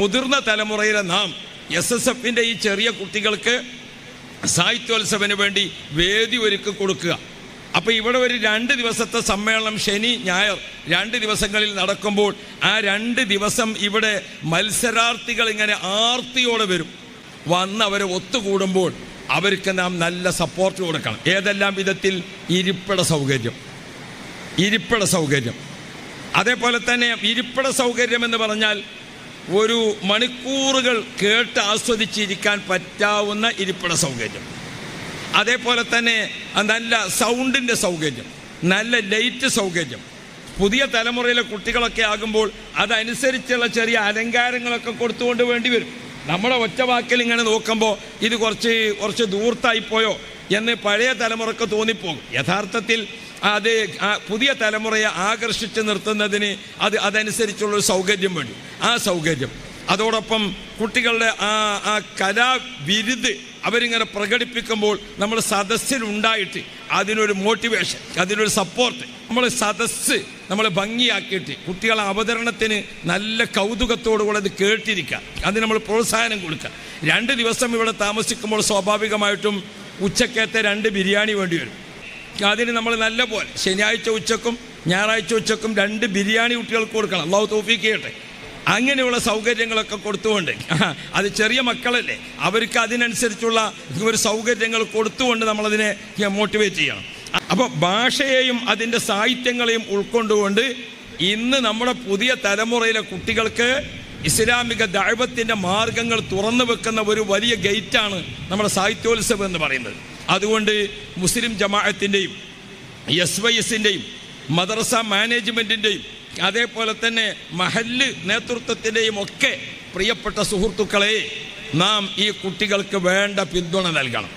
മുതിർന്ന തലമുറയിലെ നാം SSFന്റെ ഈ ചെറിയ കുട്ടികൾക്ക് സാഹിത്യോത്സവത്തിന് വേണ്ടി വേദി ഒരുക്കി കൊടുക്കുക. അപ്പോൾ ഇവിടെ ഒരു 2 ദിവസത്തെ സമ്മേളനം ശനി ഞായർ 2 ദിവസങ്ങളിൽ നടക്കുമ്പോൾ ആ 2 ദിവസം ഇവിടെ മത്സരാർത്ഥികൾ ഇങ്ങനെ ആർത്തിയോടെ വരും. വന്ന് അവരെ ഒത്തുകൂടുമ്പോൾ അവർക്ക് നാം നല്ല സപ്പോർട്ട് കൊടുക്കണം. ഏതെല്ലാം വിധത്തിൽ? ഇരിപ്പിട സൗകര്യം. അതേപോലെ തന്നെ ഇരിപ്പിട സൗകര്യം എന്ന് പറഞ്ഞാൽ ഒരു മണിക്കൂറുകൾ കേട്ട് ആസ്വദിച്ചിരിക്കാൻ പറ്റാവുന്ന ഇരിപ്പിട സൗകര്യം. അതേപോലെ തന്നെ നല്ല സൗണ്ടിൻ്റെ സൗകര്യം, നല്ല ലൈറ്റ് സൗകര്യം. പുതിയ തലമുറയിലെ കുട്ടികളൊക്കെ ആകുമ്പോൾ അതനുസരിച്ചുള്ള ചെറിയ അലങ്കാരങ്ങളൊക്കെ കൊടുത്തുകൊണ്ട് വേണ്ടി വരും. നമ്മുടെ ഒറ്റവാക്കിൽ ഇങ്ങനെ നോക്കുമ്പോൾ ഇത് കുറച്ച് ദൂർത്തായിപ്പോയോ എന്ന് പഴയ തലമുറക്ക് തോന്നിപ്പോകും. യഥാർത്ഥത്തിൽ അത് പുതിയ തലമുറയെ ആകർഷിച്ച് നിർത്തുന്നതിന് അതനുസരിച്ചുള്ളൊരു സൗകര്യം വേണ്ടി, ആ സൗകര്യം. അതോടൊപ്പം കുട്ടികളുടെ ആ കലാവിരുത് അവരിങ്ങനെ പ്രകടിപ്പിക്കുമ്പോൾ നമ്മൾ സദസ്സിലുണ്ടായിട്ട് അതിനൊരു മോട്ടിവേഷൻ, അതിനൊരു സപ്പോർട്ട്, നമ്മൾ ഭംഗിയാക്കിയിട്ട് കുട്ടികളെ അവതരണത്തിന് നല്ല കൗതുകത്തോടുകൂടെ അത് കേട്ടിരിക്കുക, അതിന് നമ്മൾ പ്രോത്സാഹനം കൊടുക്കുക. 2 ദിവസം ഇവിടെ താമസിക്കുമ്പോൾ സ്വാഭാവികമായിട്ടും ഉച്ചക്കത്തെ 2 ബിരിയാണി വേണ്ടി വരും. അതിന് നമ്മൾ നല്ല പോലെ ശനിയാഴ്ച ഉച്ചക്കും ഞായറാഴ്ച ഉച്ചക്കും 2 ബിരിയാണി കുട്ടികൾക്ക് കൊടുക്കണം. അള്ളാഹു തൗഫീഖ് ചെയ്യട്ടെ. അങ്ങനെയുള്ള സൗകര്യങ്ങളൊക്കെ കൊടുത്തുകൊണ്ട്, അത് ചെറിയ മക്കളല്ലേ, അവർക്ക് അതിനനുസരിച്ചുള്ള ഒരു സൗകര്യങ്ങൾ കൊടുത്തുകൊണ്ട് നമ്മളതിനെ മോട്ടിവേറ്റ് ചെയ്യണം. അപ്പോൾ ഭാഷയെയും അതിൻ്റെ സാഹിത്യങ്ങളെയും ഉൾക്കൊണ്ടുകൊണ്ട് ഇന്ന് നമ്മുടെ പുതിയ തലമുറയിലെ കുട്ടികൾക്ക് ഇസ്ലാമിക ദഅവത്തിൻ്റെ മാർഗങ്ങൾ തുറന്നു വെക്കുന്ന ഒരു വലിയ ഗേറ്റാണ് നമ്മുടെ സാഹിത്യോത്സവം എന്ന് പറയുന്നത്. അതുകൊണ്ട് മുസ്ലിം ജമാഅത്തിൻ്റെയും SYSൻ്റെയും മദ്രസ മാനേജ്മെൻറ്റിൻ്റെയും അതേപോലെ തന്നെ മഹല്ല് നേതൃത്വത്തിൻ്റെയും ഒക്കെ പ്രിയപ്പെട്ട സുഹൃത്തുക്കളെ, നാം ഈ കുട്ടികൾക്ക് വേണ്ട പിന്തുണ നൽകണം.